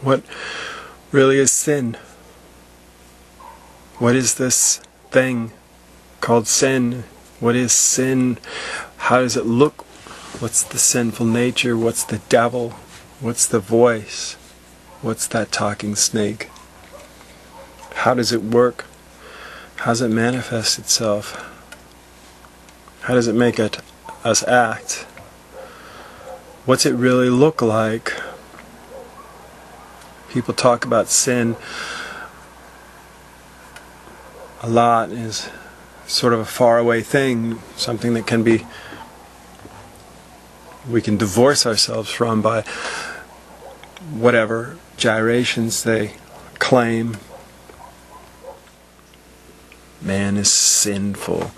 What really is sin? What is this thing called sin? What is sin? How does it look? What's the sinful nature? What's the devil? What's the voice? What's that talking snake? How does it work? How does it manifest itself? How does it make us act? What's it really look like? People talk about sin a lot as sort of a faraway thing, something that we can divorce ourselves from by whatever gyrations they claim. Man is sinful.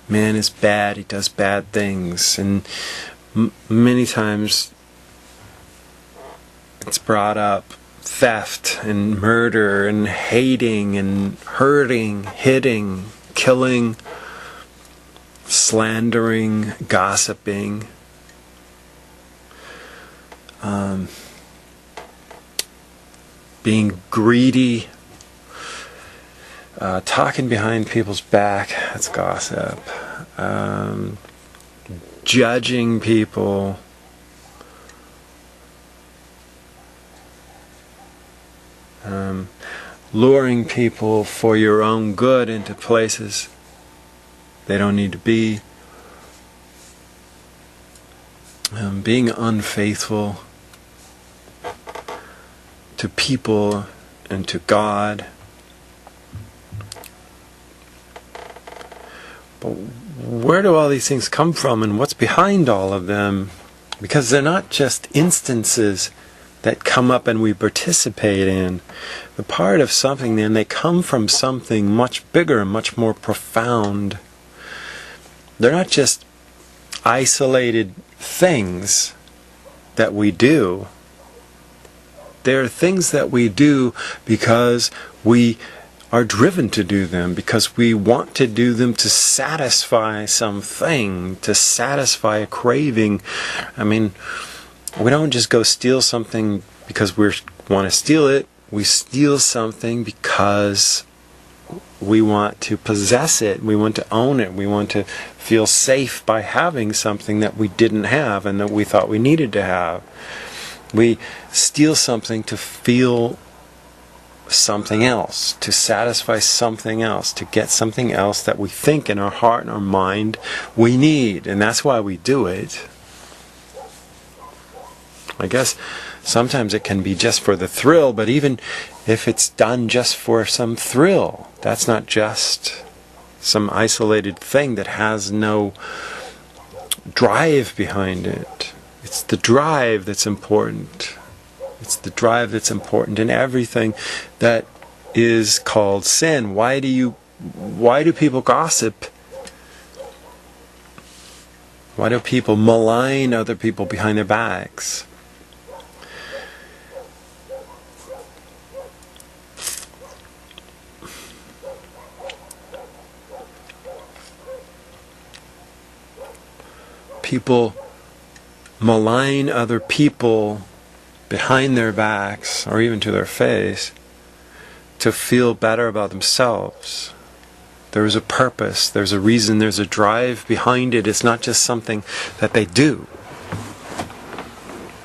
Man is bad. He does bad things. And many times it's brought up theft and murder and hating and hurting, hitting, killing, slandering, gossiping. Being greedy, talking behind people's back, that's gossip. Judging people. Luring people for your own good into places they don't need to be. Being unfaithful to people and to God. But where do all these things come from, and what's behind all of them? Because they're not just instances that come up and we participate in. The part of something, then, they come from something much bigger and much more profound. They're not just isolated things that we do. They're things that we do because we are driven to do them, because we want to do them to satisfy something, to satisfy a craving. I mean, we don't just go steal something because we want to steal it. We steal something because we want to possess it. We want to own it. We want to feel safe by having something that we didn't have and that we thought we needed to have. We steal something to feel something else, to satisfy something else, to get something else that we think in our heart and our mind we need. And that's why we do it. I guess sometimes it can be just for the thrill, but even if it's done just for some thrill, that's not just some isolated thing that has no drive behind it. It's the drive that's important. It's the drive that's important in everything that is called sin. Why do people gossip? Why do people malign other people behind their backs? People malign other people behind their backs, or even to their face, to feel better about themselves. There is a purpose, there's a reason, there's a drive behind it. It's not just something that they do.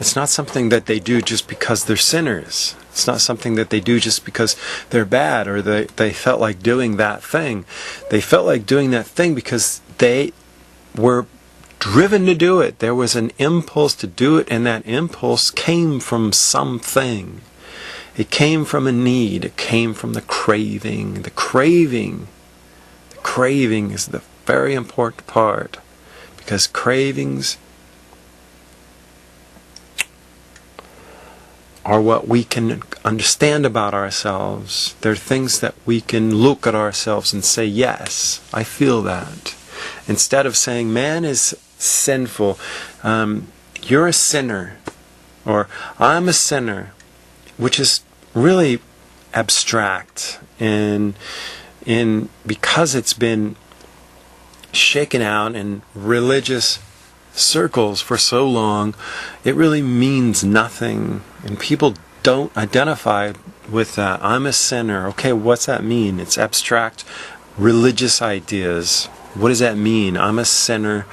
It's not something that they do just because they're sinners. It's not something that they do just because they're bad, or they felt like doing that thing. They felt like doing that thing because they were driven to do it. There was an impulse to do it, and that impulse came from something. It came from a need. It came from the craving. The craving is the very important part, because cravings are what we can understand about ourselves. They're things that we can look at ourselves and say, yes, I feel that. Instead of saying, man is sinful, you're a sinner, or I'm a sinner, which is really abstract, and because it's been shaken out in religious circles for so long, it really means nothing, and people don't identify with that. I'm a sinner. Okay, what's that mean? It's abstract religious ideas. What does that mean? I'm a sinner.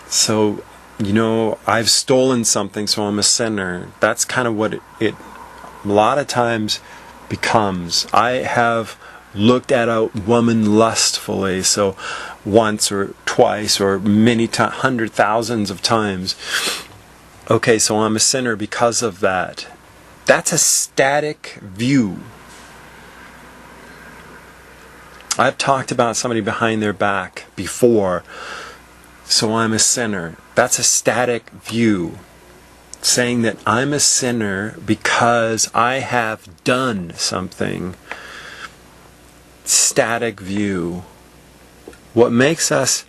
So, I've stolen something, so I'm a sinner. That's kind of what it a lot of times becomes. I have looked at a woman lustfully, so once or twice or many times, hundred thousands of times. Okay, so I'm a sinner because of that. That's a static view. I've talked about somebody behind their back before, so I'm a sinner. That's a static view. Saying that I'm a sinner because I have done something. Static view. What makes us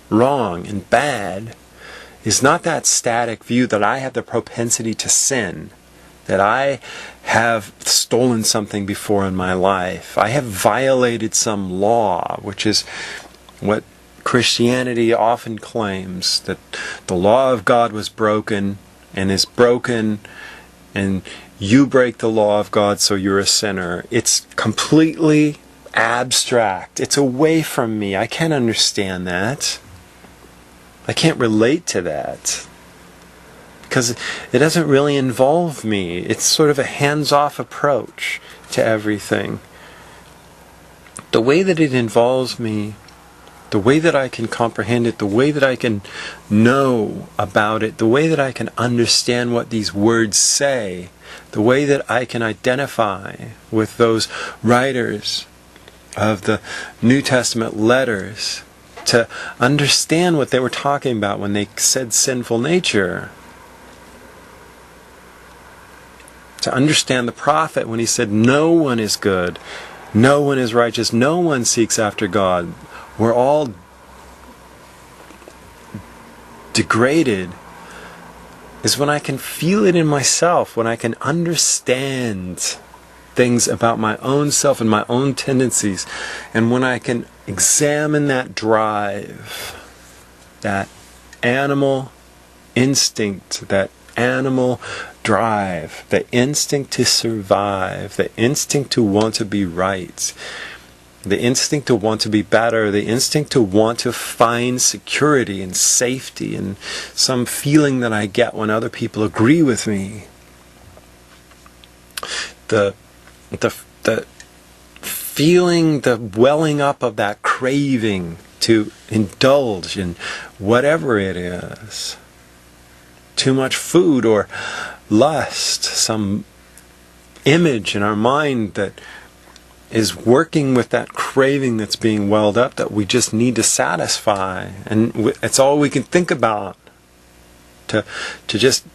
wrong and bad is not that static view that I have the propensity to sin, that I have stolen something before in my life, I have violated some law, which is what Christianity often claims, that the law of God was broken and is broken, and you break the law of God, so you're a sinner. It's completely abstract. It's away from me. I can't understand that. I can't relate to that because it doesn't really involve me. It's sort of a hands-off approach to everything. The way that it involves me, the way that I can comprehend it, the way that I can know about it, the way that I can understand what these words say, the way that I can identify with those writers of the New Testament letters, to understand what they were talking about when they said sinful nature. To understand the prophet when he said no one is good, no one is righteous, no one seeks after God. We're all degraded, is when I can feel it in myself, when I can understand things about my own self and my own tendencies, and when I can examine that drive, that animal instinct, that animal drive, the instinct to survive, the instinct to want to be right, the instinct to want to be better, the instinct to want to find security and safety and some feeling that I get when other people agree with me. The feeling, the welling up of that craving to indulge in whatever it is. Too much food or lust, some image in our mind that is working with that craving that's being welled up that we just need to satisfy. And it's all we can think about. To just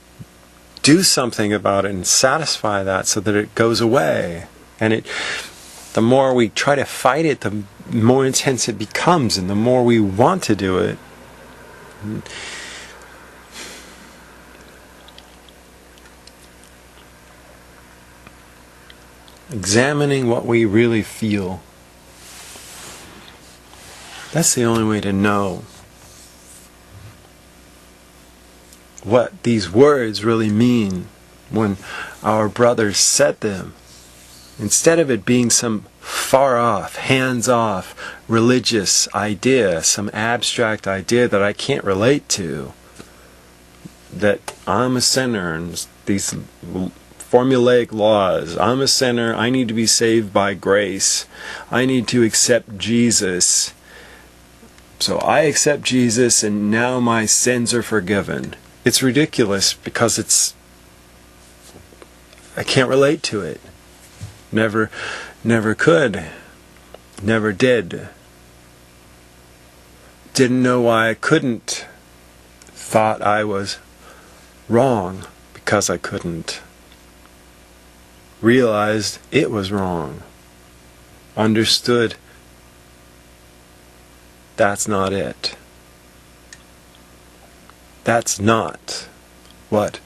do something about it and satisfy that so that it goes away. And the more we try to fight it, the more intense it becomes, and the more we want to do it. Examining what we really feel. That's the only way to know what these words really mean when our brothers said them. Instead of it being some far off, hands off, religious idea, some abstract idea that I can't relate to, that I'm a sinner and these formulaic laws, I'm a sinner, I need to be saved by grace, I need to accept Jesus, so I accept Jesus and now my sins are forgiven. It's ridiculous because I can't relate to it. Never could. Never did. Didn't know why I couldn't. Thought I was wrong because I couldn't. Realized it was wrong. Understood that's not it. That's not what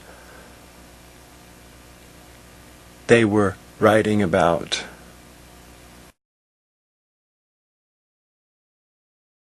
they were writing about.